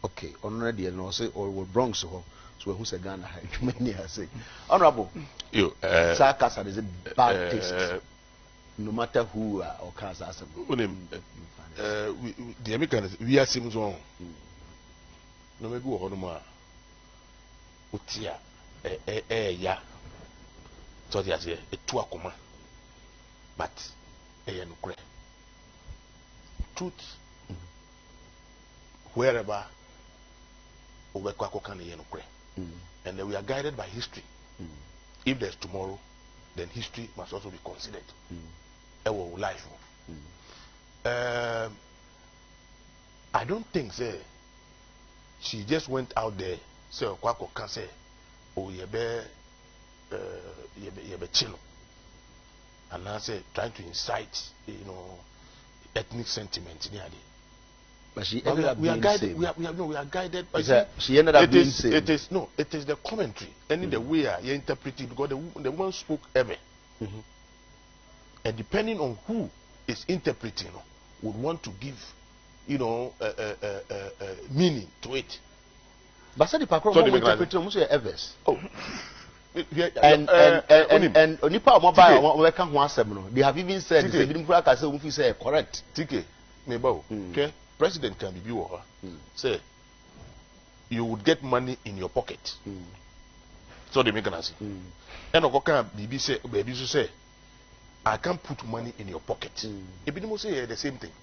Okay, already and also or Bronx so who said Ghana many are saying. Honorable, you sarcasm is a bad taste. No matter who or cast as the Americans we are seems wrong. No me go hono ma utia ya so dia se etu akoma but no kre truth wherever we can no kre and then we are guided by history. If there's tomorrow then history must also be considered. Our life I don't think say she just went out there say kwako can say oh ye be chino and I say trying to incite ethnic sentiment in ade but she we are guided we are guided by she ended up being same. It is the commentary and the way you interpret it because the woman spoke ever and depending on who is interpreting, would want to give, meaning to it. But said the Pakro interpreting almost Evers. Oh. And Nipa mobile we can one seven. They have even said the Bidim Kraka say we say correct. TK, okay. President can be you say you would get money in your pocket. So they make an answer. And Okoka BB say baby say I can't put money in your pocket. Ebinim say the same thing.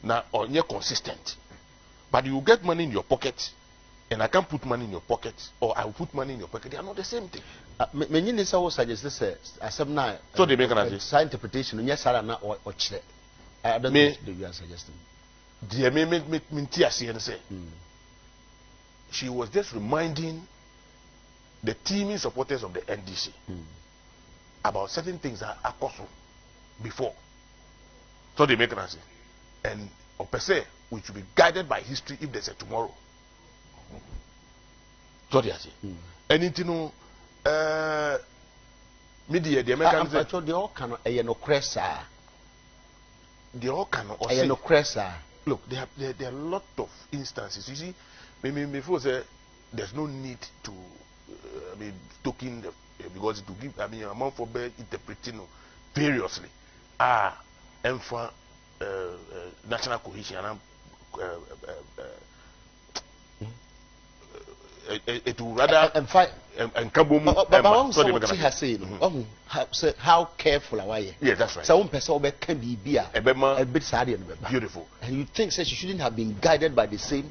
Now on you're consistent. But you get money in your pocket. And I can't put money in your pocket, or I will put money in your pocket. They are not the same thing. Many nisa will suggest this as some now. So they make an answer. Interpretation. Yes, I don't know or chere. I don't know what you are suggesting. Dear me say. She was just reminding the teaming supporters of the NDC about certain things that are possible before. So they make an answer. And per se, we should be guided by history if there's a tomorrow. So they say. Anything media the Americans say they all cannot no cressa. They all cannot no cressa. Look, there are a lot of instances. You see, before say there's no need to talking because to give amount for bed interpreting variously. Emfa national cohesion it will rather and fight and kaboom. But how careful are you? Yeah, that's right. So one person can be a bit sad and beautiful. And you think says you shouldn't have been guided by the same.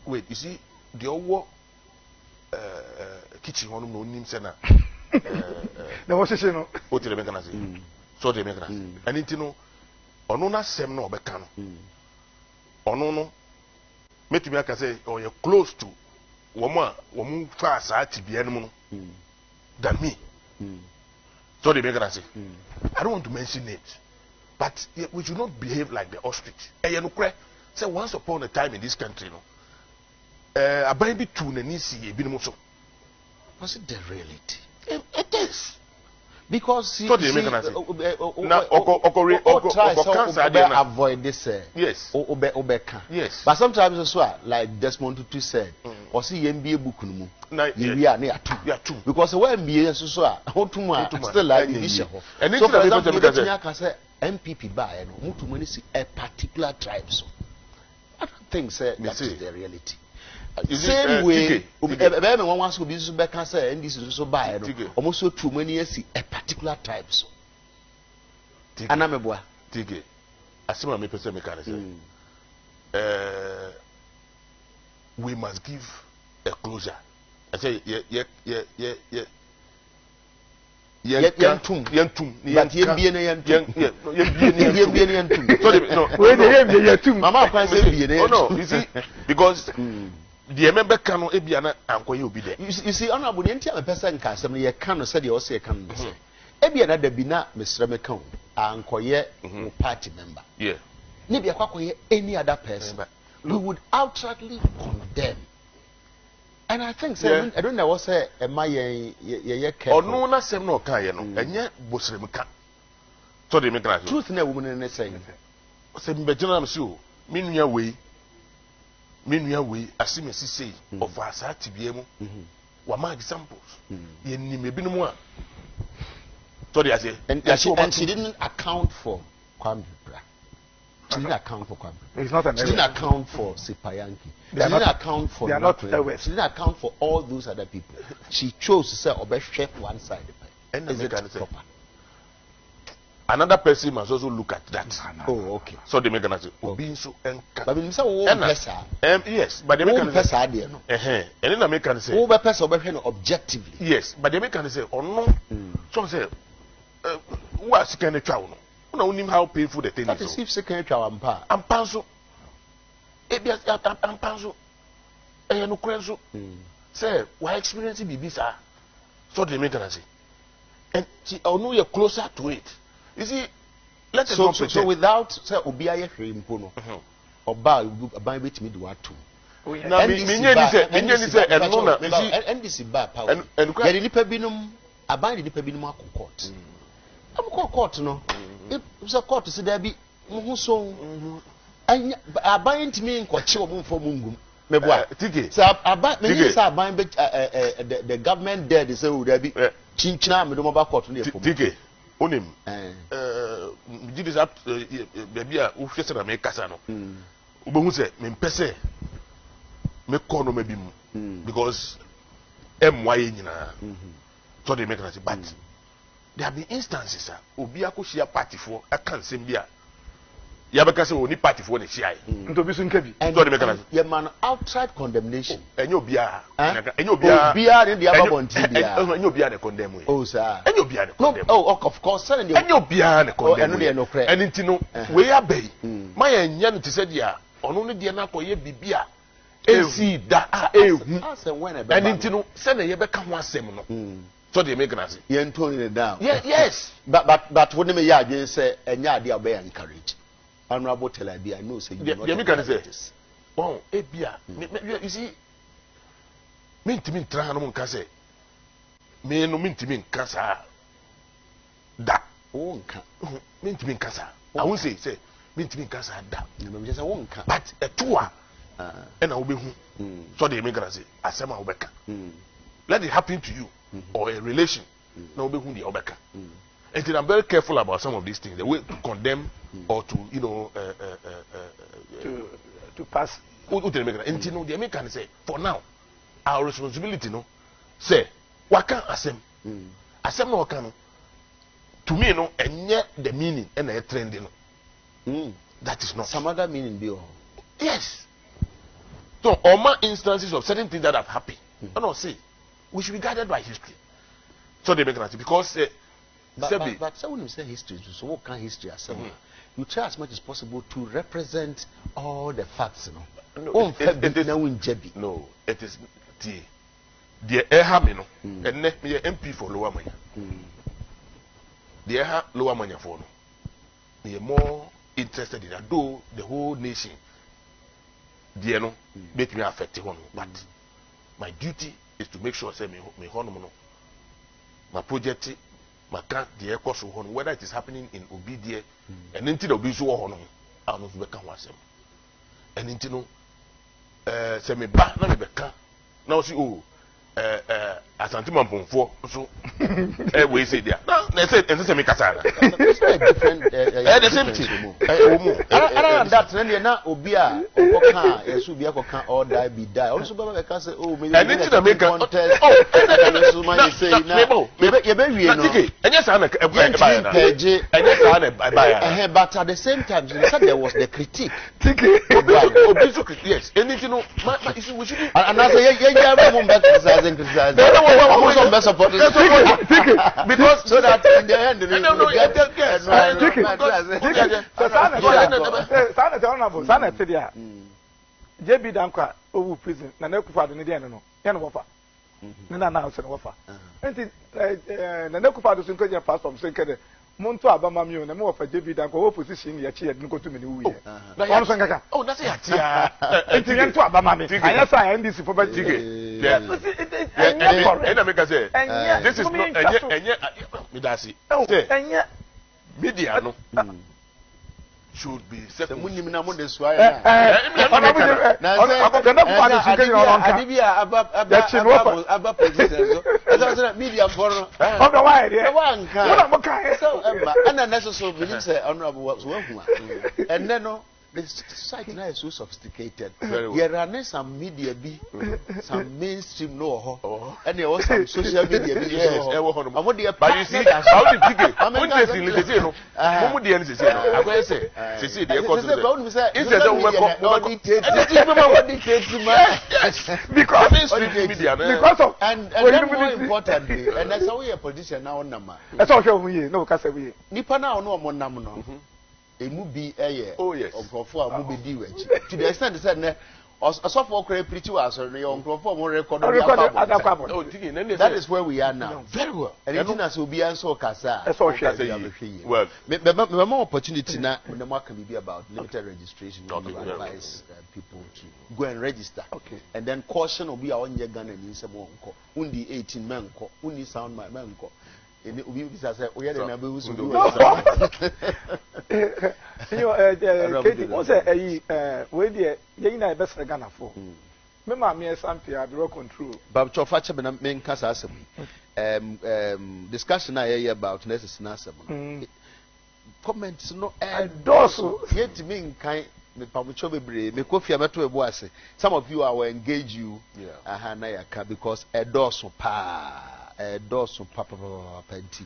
Wait, you see the old kitchen one no name sena. No what's it no? What they make an answer. So they make an answer. And it no ono na sem no obeka no. Ono no make me can say oh you're close to woman fast at than me. So they make an answer. I don't want to mention it, but we should not behave like the ostrich. Say once upon a time in this country, a baby tune and easy was it the reality? It is. Because so they make an answer. Avoid this. Yes. Yes. But sometimes as well, like Desmond Tutu said, or see MBA book no we are near two. Because the way MBA so still like the issue. And so for example, I can say MPP by no a particular tribe. So I don't think that is the reality. Same way, everyone wants to be so back and say, and this is so bad. Almost so too many years a particular tribe. So, and I'm a boy. Tige, I see my person mechanism. We must give a closure. I say, Yantum. But you see, because the member cannot be an uncle you be there. You see, honorable a person can some year can say the Ossia can say. Ebiana de Bina, Mr. McCown, uncle ye party member. Yeah. Maybe a any other person. We would outrightly condemn. And I think I don't know what say my or no na sem no kan ye no enye bosrem ka so they make that truth na woman na say say me begina am so minua we asimesi say of asa tibie mu wa ma examples ye ni me binom a so they say and she didn't account for Kwame Bra. She didn't account for Kwame. It's not an she didn't account for Sipayanki. She didn't account for they are not the she didn't account for all those other people. She chose to say Obeshep one side. Is it proper? Another person must also look at that. Oh, okay. So they make an answer. Being so but yes, but they make an answer. And then they make an answer. Objectively. Yes, but they make an answer. Or no. So say, what's kind of child? No know how painful the thing is. That is if second child and panso. Ebias and panso. No crenso. Say, why experiencing BB, so they make an answer. And I know you're closer to it. You see, let us not so without say Obiaye Hrimpono or buy with me do atu. Now, NDC bar power. And the Nipabinum, I buy the Nipabinum court. I'm called court no. It was a court to say there be so I buy into me in Kochi for Mungum. So I buy many say I buy the government there they say would there be chinchina me do mobile court near for TK onim did this up baby a wo hwese na me kasa no ubehu say me mpese me call no maybe because MY nyina so they make us but there have been instances obi akohia party for aka nsem bia ya beka say oni party for na hia nto bi so nkabi so they make us your man outright condemnation enyo bia bia ne dia babonti bia enyo bia na condemn we oh sir enyo bia na condemn oh of course sir enyo bia na condemn we no credit and ntino we abai ma ya nya no tise dia ono ne dia na akoye bibia esi da ehu and ntino se na ye beka ho asem no so they make us you tone it down yes but when me ya adwen say enya ade obey encourage honorable Telabi I know say you not make us say oh ebia you see me ntimi ntra no nka say me no me ntimi nka sa da o nka me ntimi nka sa I won't say me ntimi nka sa da me just say wo nka but etua na obehu so they make us say asema obeka let it happen to you or a relation na obehu the obeka and I'm very careful about some of these things the way to condemn or to to pass and you know the American say for now our responsibility no say waka asem no waka no to me no enye the meaning and a trend no that is not some other meaning be all yes so all instances of certain things that have happened I don't say we should be guided by history so they make it because but so when you say history so what kind of history as you try as much as possible to represent all the facts no it is the me no and me MP for Lower Manya the Lower Manya for no they are more interested in that though the whole nation the no make me affect one but my duty is to make sure say me hono no my project maka the course on whether it is happening in Obidie and into the Obisu or no, I don't know if I and into no say me back na me beka now see oh Asante Mampomfo so we say there now they say and say me kasa it's a different the same thing other than that then na obi a okoka yesu bi akoka all die be die also go make say oh me and into the make contest yesu man say na ye be wie no and yes and but at the same time you said there was the critique obi so yes anything no we should and I say yeah mo criticize also best support because so that in the end sana tedia JB Dankwa owu prison na Nekufa do ne dia no ya no wofa ne na announce no wofa enti na Nekufa do so nkoje pastor so nkede monto abama mi o na me wofa JB Dankwa wo position ya chi ya nkotu me ne wuye on so nkaka oh that's it ya enti nto abama mi anya sa NDC for ba tige and I make us say this is not me that's it media no should be set the munim na mo de so na aba producer so media for no why there one can so and necessary believe say honorable was one and then no the society now is so sophisticated. There are some media be some mainstream no and there was some social media be yes but you see how the ticket interesting let say no mo dey say no I go say the course because mainstream media because of and more importantly and that's how we a politician now number that's how we no ka say we nipa na no mo nam no emu bi eye okrofo a mo be di wachi to the extent said ne osofo okra preach wa so ne okrofo mo record that is where we are now very well and it na so bi answer kasa well me more opportunity na me mo aka bi about limited registration to advise people to go and register and then caution obi a onye Ghana ni se mo nko undi 18 men nko undi sound man nko we say we are na be who so Katie what's we dey yen na be sere Ghana for me ma me sampia be control Bab chofa che be na me nka sa asem discussion na here about nurses na asem comments no doso yet me nkan me pamucho bebre me kofi abeto ebo ase some of you are engage you na yaka because doso pa doso papa penti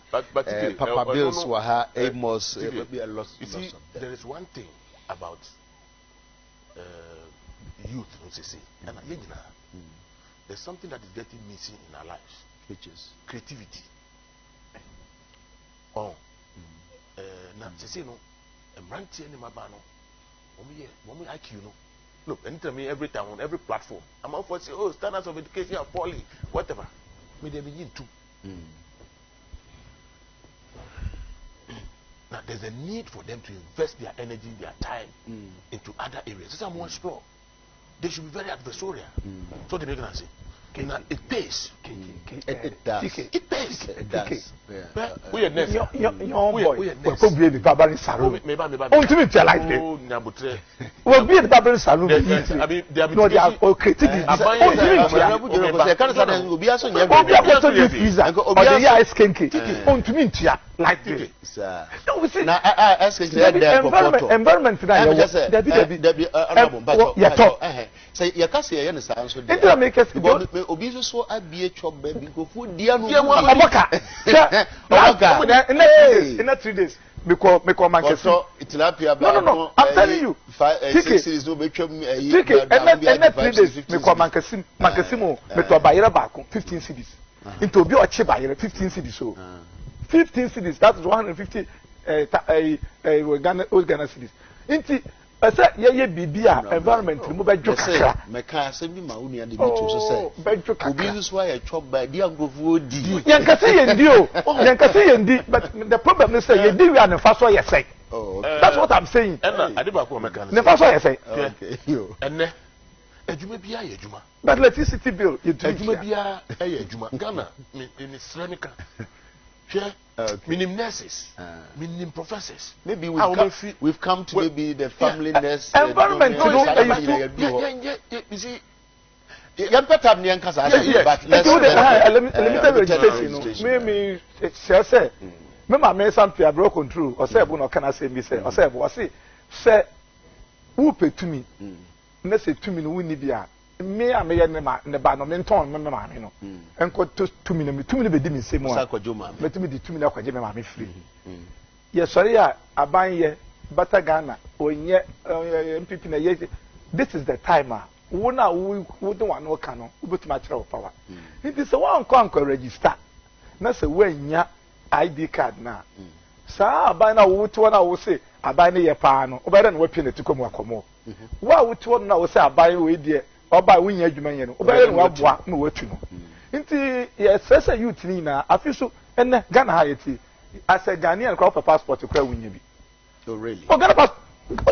papa bills were ha Amos maybe a loss. You see, there is one thing about youth, and there's something that is getting missing in our lives, which is creativity. Now, you know, a branch in my banner, when we IQ, you know. Look, anytime, every time, on every platform, I'm out for say, oh, standards of education are poorly, whatever. May they begin to. Now, there's a need for them to invest their energy, their time into other areas. This is more explore. They should be very adversarial. So they make an say. Now, it pays. It does. It pays. It does. We are next. We are the Barbarian Salon. Oh, to me, like oh, Nabutre. We'll be at the Barbarian Salon. I mean, they are creativity. Like this. No, we see. Now, I ask environment. Say, your cousin, you understand? So, make us Obiso so I be a chop baby go food dear no in 3 days because Manchester tilapia no I'm telling you 6 series no be twam and 3 days because Manchester me to bayira back 15 cities into obi oche bayira 15 cities so 15 cities that is 150 Ghana cities into I said, yeah, Bibia, environment, remove a joke. Meka, send me my own and the beach so say. Obvious why I chop by the uncle would do. Yankasi and Dio, Yankasi and D, but the problem is say you do and the first one you say. Oh, that's what I'm saying. And I did back mechanic. The first one you say. Okay, you. And Ejuma Bia Ejuma. But electricity bill, you do Ejuma Bia Ejuma. Ghana, in Islamica. Sure. Minim nurses, minim professors. Maybe we've come to maybe the family nurse environment. You see, but limited registration. Me say, me ma me some fear broken through. Or say, no can I say me say? Or say, who pay to me? Let's say 2 million we need ya. Me a me ne ba no me nton me ma me no enko to 2 million be di me same one me to me di 2 million kwaje me ma me free ye sorry ya aban ye bata Ghana onye MPP na ye this is the time wo na wo do wan no ka no ubetuma kire power it is one ko register na se wanya ID card na sa aban na wo to na wo say aban ne ye pa no obere na wo pie na tikomu akomo wa wo to na wo say aban we die oba winya adwuma yen no obere no aboa na watu no nti ye sese youth ni na afiso enne Ghana ha yeti as a Ghanaian crop passport kwa winya bi. Oh really? Oh Ghana passport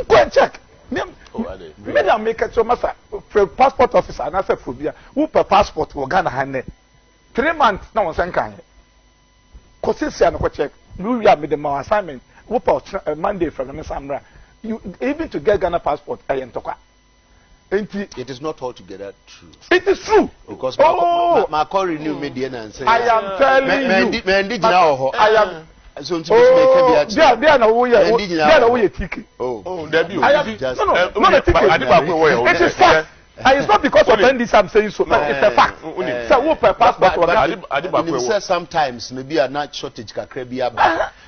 go and check me am make it so masa passport officer na say phobia who per passport wo Ghana ha ne 3 months na won san kan ko sisi an ko check we are with the assignment who per Monday from the Samra you even to get Ghana passport ayentokwa. It is not altogether true. It is true. Because my call renew media and say I am telling you. I am so to make they are no way ticket. Oh, debut. I am no the ticket. It is fact. And it's not because of this I'm saying so, but it's a fact. So who per passport sometimes maybe a not shortage kakrebia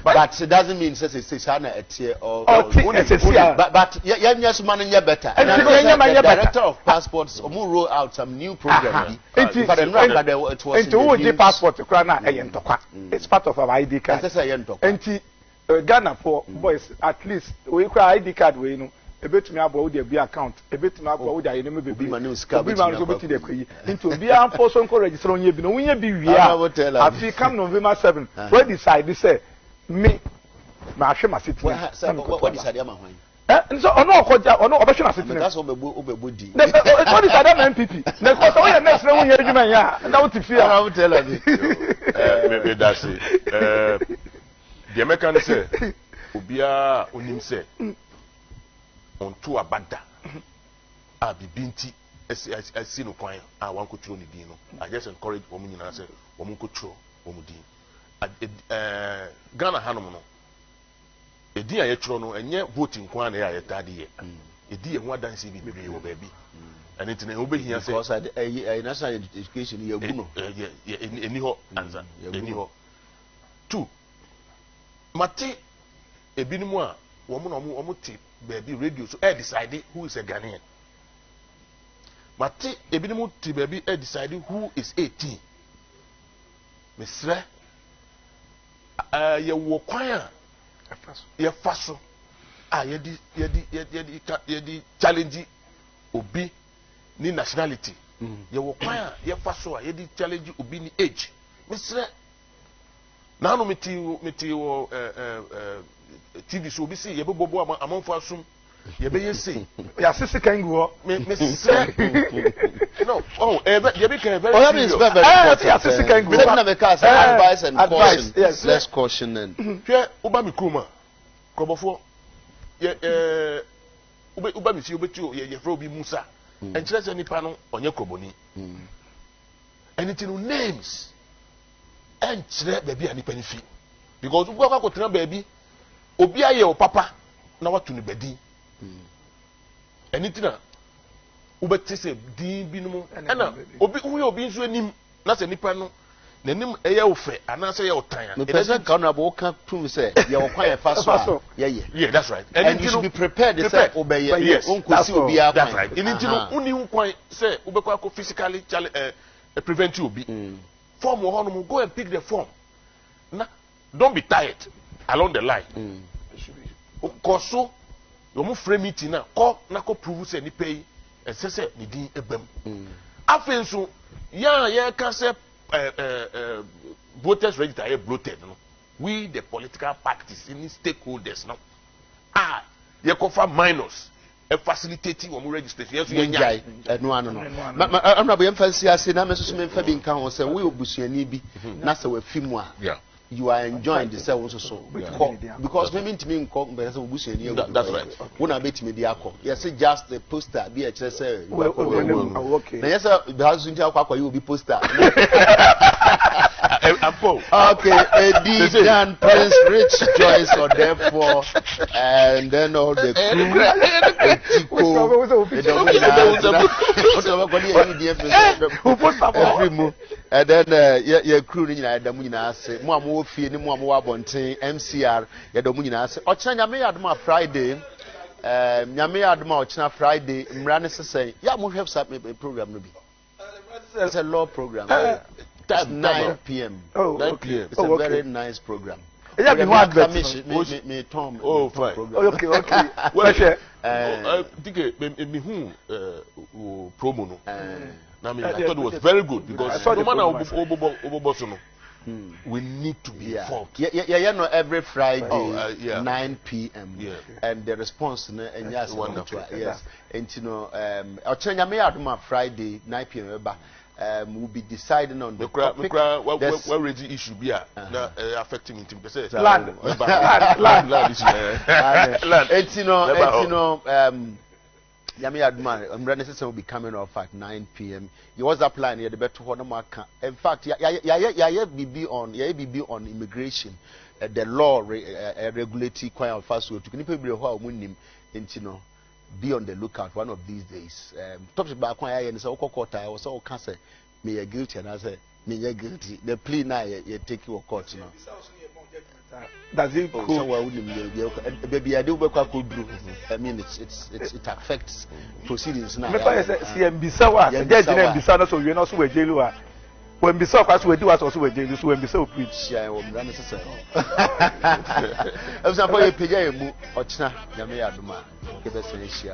but it doesn't mean says it's hana a tier or but yes man better. And the director of passports roll out some new program. It was passport it's part of our ID card. And Ghana for boys at least we cry ID card we know. Ebetumi abo the be account ebetumi abo wo the ayenemu bebi manu ska beti de kweyi into be am for so nko register onye bi no wonye bi wia afi come November 7 we decide say me ma hwe ma city what decide am hwan nso ono okoja ono obehwe na setene that's obebodi what is that MPP na ko so we next na won adwuma ya na wo tifi I will tell you maybe that's it the American say obia onim say on to abada a bibinti esi no kwan a wan ko tro ni din no I just encourage women nyina say women ko tro women din Ghana hanom no edi aye tro no enye voting kwan na ya tade ye edi ye ho adanse bi bebe wo baabi and it na obehia say because national education ye gu no eni ho anza eni ho two mate ebinimu a wo mo no mo ti baabi radio so decide who is a Ghanaian mate ebinimu ti baabi decide who is 18 mesre ye wo kwan a ye faso a ye challenge obi ni nationality ye wo kwan a ye faso a ye di challenge obi ni age mesre na no meti wo TV so obi si ye bebobo amanfo asum ye be yesi ya sisi kan go mesre no ye be can very that means very ya sisi kan go na me cast advice and caution yes let's caution and hwe uba mi kroma krobofo ye uba mi si obeti ye fro obi Musa enkyere se nipa no onye kroboni anything names enkyere baabi ani panifi because uba kwa kotena baabi obi aye o papa na watu ni bedi anything na ubeti se din bi no mu na obi nso anim na se nipa no nanim eye ofe ana se ye otan the person can na bo kan prove say ye wo kwan ye faso yeah that's right and you should be prepared say obey onkosi obi akwan that's right anything uni nkwan say ubekwa ko physically prevent you obi form wo hono go and pick the form na don't be tired along the line koso yo mu frame meeting na ko prove say ni pay say ni din ebam afen so ya ka say voters register are bloated no we the political parties any stakeholders no they cover minors facilitating on registration yes we enjoy no I'm not be emphasis ase na me so me fa bi nka ho say we obusuani bi na say we fimu a you are enjoying the self so because me ntimi nko be say obusuani that's right we na betimi di akọ yes just the poster be a chere say okay na yes the house nti akọ you be poster okay Eddie Dan Prince Rich Joyce or therefore and then all the crew and then your crew ni nyina da mu nyina ase mo am wo fie ni mo am wo abonten MCR ya da mu nyina ase ochina nyame yadoma Friday nyame yadoma ochina Friday mra ne sesen ya mo hwef sap program no bi it's a law program time 9 p.m. 9 p.m. It's a very nice program. Yeah, me Tom. Oh, fine. Okay. Well, share. Me who promo no. I thought it was very good because no matter we need to be informed. Yeah, no, every Friday, 9 p.m. Yeah. And the response, and yes, wonderful. Yes, and you know, I'll change my Friday 9 p.m. We'll be deciding on the topic. What already issue be affecting me? Land. It's you know, Yami Adman, Renaissance will be coming off at 9 p.m. You was that plan here, the better one. In fact, be on immigration, the law regulating quite a fast way to be on the lookout one of these days. Talks about quite and so court. I was all cancer. Me a guilty and I say me guilty. The plea now you take your court now. Does it cool? So baby, I do work could do. I mean, it affects proceedings now. So you're not so a jail. When we saw us, we do us also with jail. So when we saw preach, I will not necessary. I'm sorry, Pijay, Ochna, Yamea Duma, give us an issue.